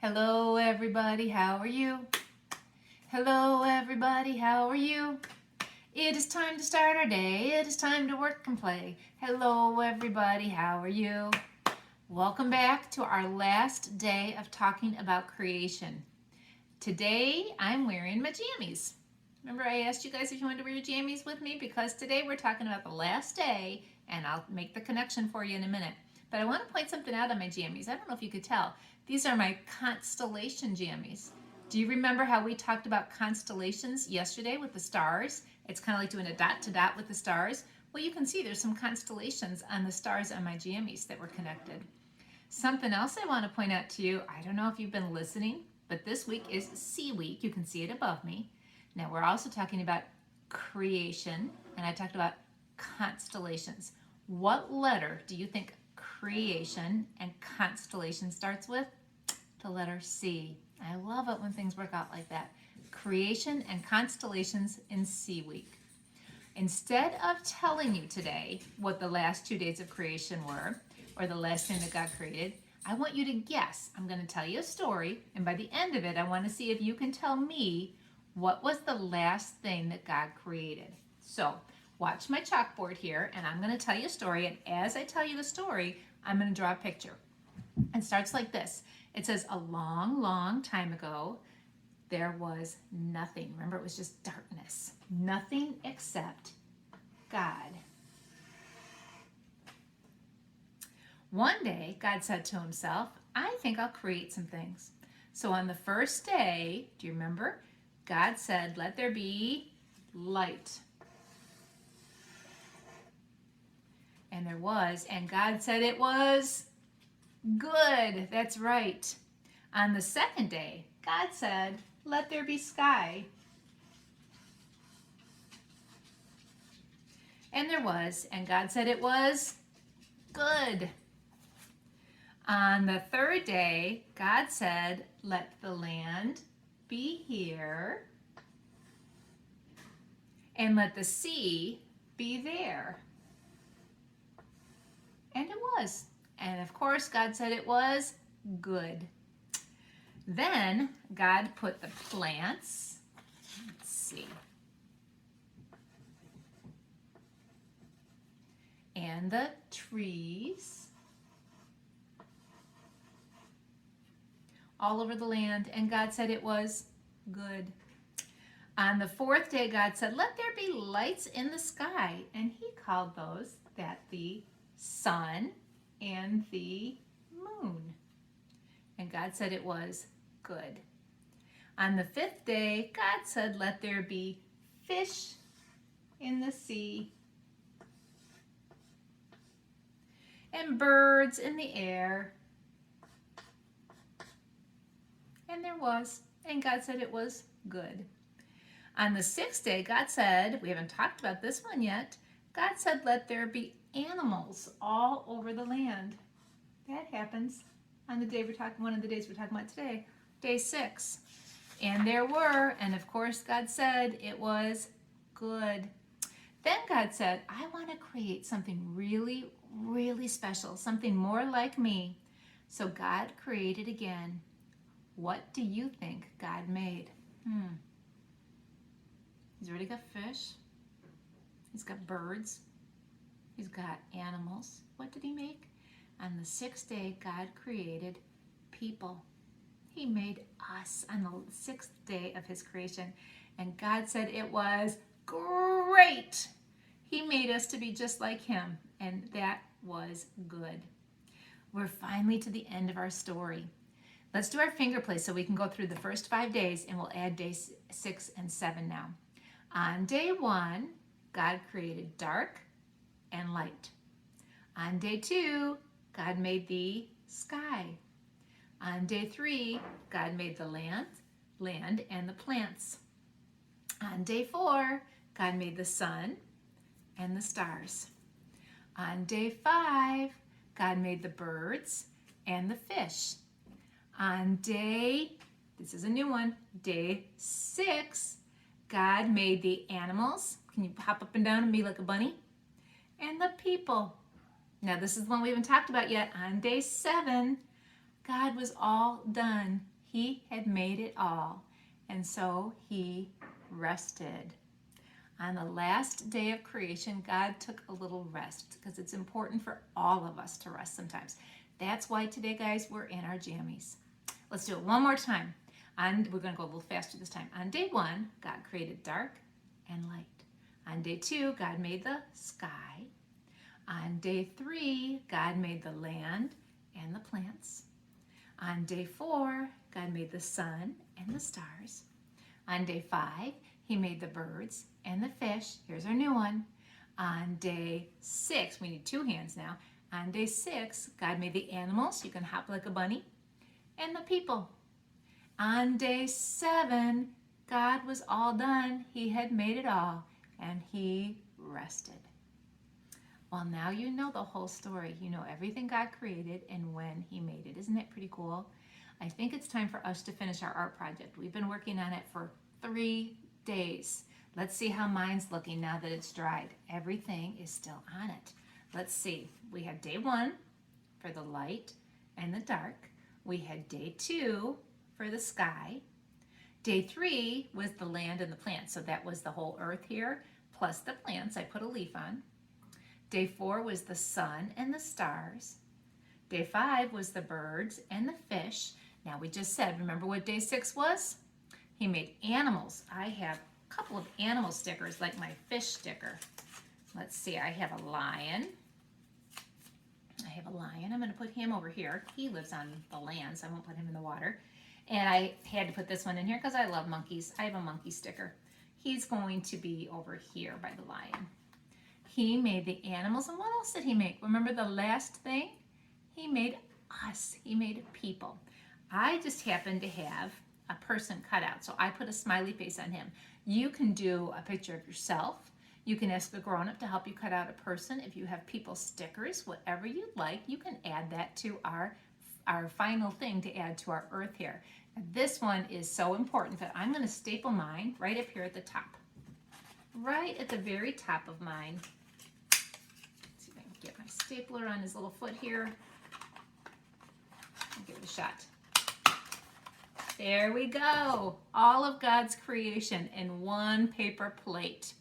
Hello everybody, how are you? Hello everybody, how are you? It is time to start our day. It is time to work and play. Hello everybody, how are you? Welcome back to our last day of talking about creation. Today I'm wearing my jammies. Remember I asked you guys if you wanted to wear your jammies with me because today we're talking about the last day and I'll make the connection for you in a minute. But I want to point something out on my jammies. I don't know if you could tell. These are my constellation jammies. Do you remember how we talked about constellations yesterday with the stars? It's kind of like doing a dot to dot with the stars. Well, you can see there's some constellations on the stars on my jammies that were connected. Something else I want to point out to you, I don't know if you've been listening, but this week is Sea Week. You can see it above me. Now we're also talking about creation, and I talked about constellations. What letter do you think creation and constellation starts with? The letter C. I love it when things work out like that. Creation and constellations in Sea Week. Instead of telling you today what the last 2 days of creation were, or the last thing that God created, I want you to guess. I'm going to tell you a story, and by the end of it, I want to see if you can tell me what was the last thing that God created. So, watch my chalkboard here, and I'm going to tell you a story, and as I tell you the story, I'm going to draw a picture. It starts like this. It says, a long, long time ago, there was nothing. Remember, it was just darkness. Nothing except God. One day, God said to himself, I think I'll create some things. So on the first day, do you remember? God said, let there be light. And there was, and God said it was good. That's right. On the second day, God said, let there be sky. And there was, and God said it was good. On the third day, God said, let the land be here, and let the sea be there. And it was. And of course, God said it was good. Then God put the plants, let's see, and the trees all over the land, and God said it was good. On the fourth day, God said, let there be lights in the sky, and he called those that the sun and the moon. And God said it was good. On the fifth day, God said, let there be fish in the sea and birds in the air. And there was, and God said it was good. On the sixth day, God said, we haven't talked about this one yet, God said, let there be animals all over the land. That happens on the day one of the days we're talking about today, day 6. And there were, and of course God said it was good. Then God said, I want to create something really, really special, something more like me. So God created again. What do you think God made? He's already got fish. He's got birds. He's got animals. What did he make? On the 6th day, God created people. He made us on the 6th day of his creation. And God said it was great. He made us to be just like him. And that was good. We're finally to the end of our story. Let's do our finger play so we can go through the first 5 days, and we'll add days 6 and 7 now. On day 1, God created dark and light. On day 2, God made the sky. On day 3, God made the land and the plants. On day 4, God made the sun and the stars. On day 5, God made the birds and the fish. On this is a new one, day 6, God made the animals. Can you hop up and down and be like a bunny? And the people. Now this is the one we haven't talked about yet. On day 7, God was all done. He had made it all. And so he rested. On the last day of creation, God took a little rest because it's important for all of us to rest sometimes. That's why today, guys, we're in our jammies. Let's do it one more time. We're going to go a little faster this time. On day 1, God created dark and light. On day 2, God made the sky. On day 3, God made the land and the plants. On day 4, God made the sun and the stars. On day 5, he made the birds and the fish. Here's our new one. On day 6, we need 2 hands now. On day 6, God made the animals, you can hop like a bunny, and the people. On day 7, God was all done. He had made it all, and he rested. Well, now you know the whole story. You know everything God created and when he made it. Isn't that pretty cool? I think it's time for us to finish our art project. We've been working on it for 3 days. Let's see how mine's looking now that it's dried. Everything is still on it. Let's see. We had day 1 for the light and the dark. We had day 2 for the sky. Day 3 was the land and the plants. So that was the whole earth here, plus the plants. I put a leaf on. Day 4 was the sun and the stars. Day 5 was the birds and the fish. Now we just said, remember what day 6 was? He made animals. I have a couple of animal stickers, like my fish sticker. Let's see, I have a lion. I'm going to put him over here. He lives on the land, so I won't put him in the water. And I had to put this one in here because I love monkeys. I have a monkey sticker. He's going to be over here by the lion. He made the animals, and what else did he make? Remember the last thing? He made us. He made people. I just happened to have a person cut out, so I put a smiley face on him. You can do a picture of yourself. You can ask a grown-up to help you cut out a person. If you have people stickers, whatever you'd like, you can add that to our final thing to add to our earth here. And this one is so important that I'm going to staple mine right up here at the top. Right at the very top of mine. Let's see if I can get my stapler on his little foot here. I'll give it a shot. There we go. All of God's creation in one paper plate.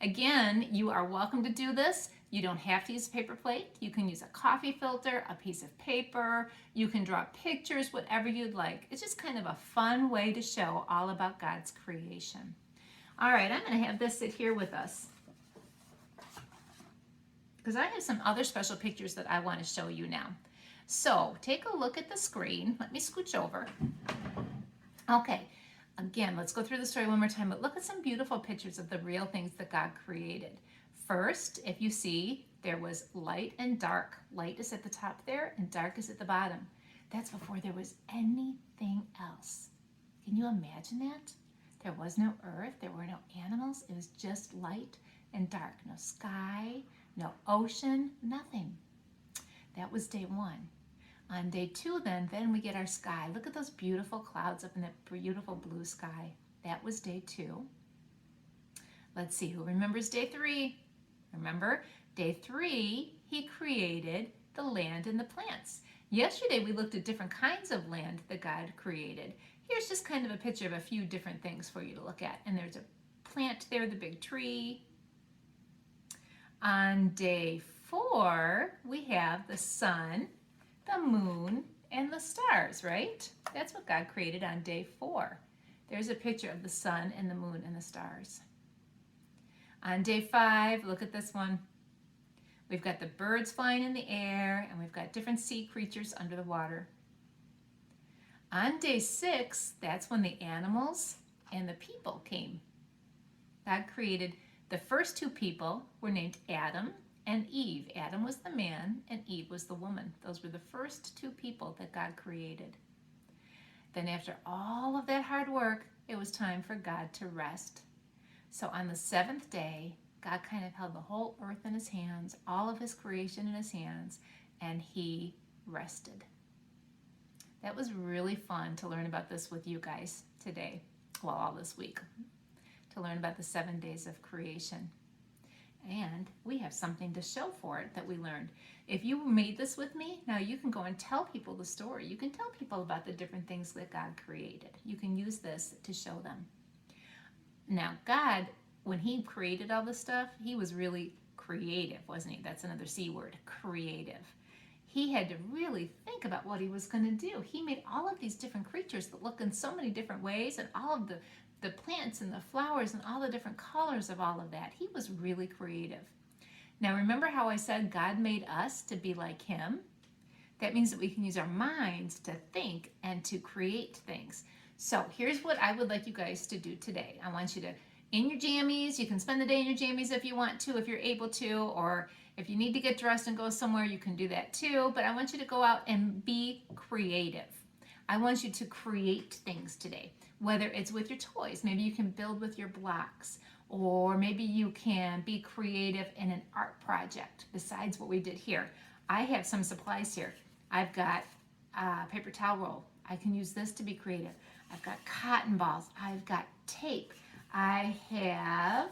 Again, you are welcome to do this. You don't have to use a paper plate. You can use a coffee filter, a piece of paper. You can draw pictures, whatever you'd like. It's just kind of a fun way to show all about God's creation. All right, I'm going to have this sit here with us because I have some other special pictures that I want to show you now. So take a look at the screen. Let me scooch over. Okay, again, let's go through the story one more time, but look at some beautiful pictures of the real things that God created. First, if you see, there was light and dark. Light is at the top there and dark is at the bottom. That's before there was anything else. Can you imagine that? There was no earth, there were no animals, it was just light and dark. No sky, no ocean, nothing. That was day 1. On day 2 then we get our sky. Look at those beautiful clouds up in that beautiful blue sky. That was day 2. Let's see, who remembers day 3? Remember, day 3, he created the land and the plants. Yesterday we looked at different kinds of land that God created. Here's just kind of a picture of a few different things for you to look at. And there's a plant there, the big tree. On day 4, we have the sun, the moon, and the stars, right? That's what God created on day 4. There's a picture of the sun and the moon and the stars. On day 5, look at this one. We've got the birds flying in the air, and we've got different sea creatures under the water. On day 6, that's when the animals and the people came. God created the first 2 people were named Adam and Eve. Adam was the man and Eve was the woman. Those were the first 2 people that God created. Then after all of that hard work, it was time for God to rest. So on the 7th day, God kind of held the whole earth in his hands, all of his creation in his hands, and he rested. That was really fun to learn about this with you guys today, well, all this week, to learn about the 7 days of creation. And we have something to show for it that we learned. If you made this with me, now you can go and tell people the story. You can tell people about the different things that God created. You can use this to show them. Now, God, when he created all this stuff, he was really creative, wasn't he? That's another C word, creative. He had to really think about what he was going to do. He made all of these different creatures that look in so many different ways, and all of the plants and the flowers and all the different colors of all of that. He was really creative. Now, remember how I said God made us to be like him? That means that we can use our minds to think and to create things. So here's what I would like you guys to do today. I want you to, in your jammies, you can spend the day in your jammies if you want to, if you're able to, or if you need to get dressed and go somewhere, you can do that too. But I want you to go out and be creative. I want you to create things today, whether it's with your toys. Maybe you can build with your blocks, or maybe you can be creative in an art project besides what we did here. I have some supplies here. I've got a paper towel roll. I can use this to be creative. I've got cotton balls. I've got tape. I have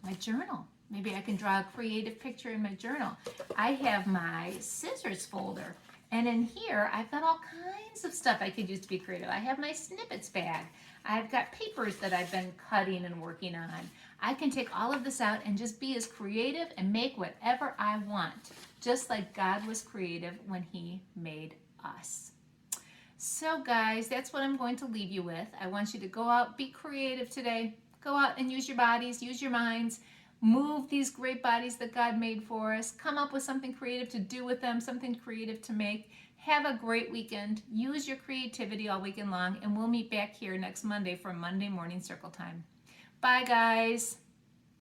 my journal. Maybe I can draw a creative picture in my journal. I have my scissors folder. And in here, I've got all kinds of stuff I could use to be creative. I have my snippets bag. I've got papers that I've been cutting and working on. I can take all of this out and just be as creative and make whatever I want, just like God was creative when he made us. So guys, that's what I'm going to leave you with. I want you to go out, be creative today. Go out and use your bodies, use your minds. Move these great bodies that God made for us. Come up with something creative to do with them, something creative to make. Have a great weekend. Use your creativity all weekend long, and we'll meet back here next Monday for Monday Morning Circle Time. Bye, guys.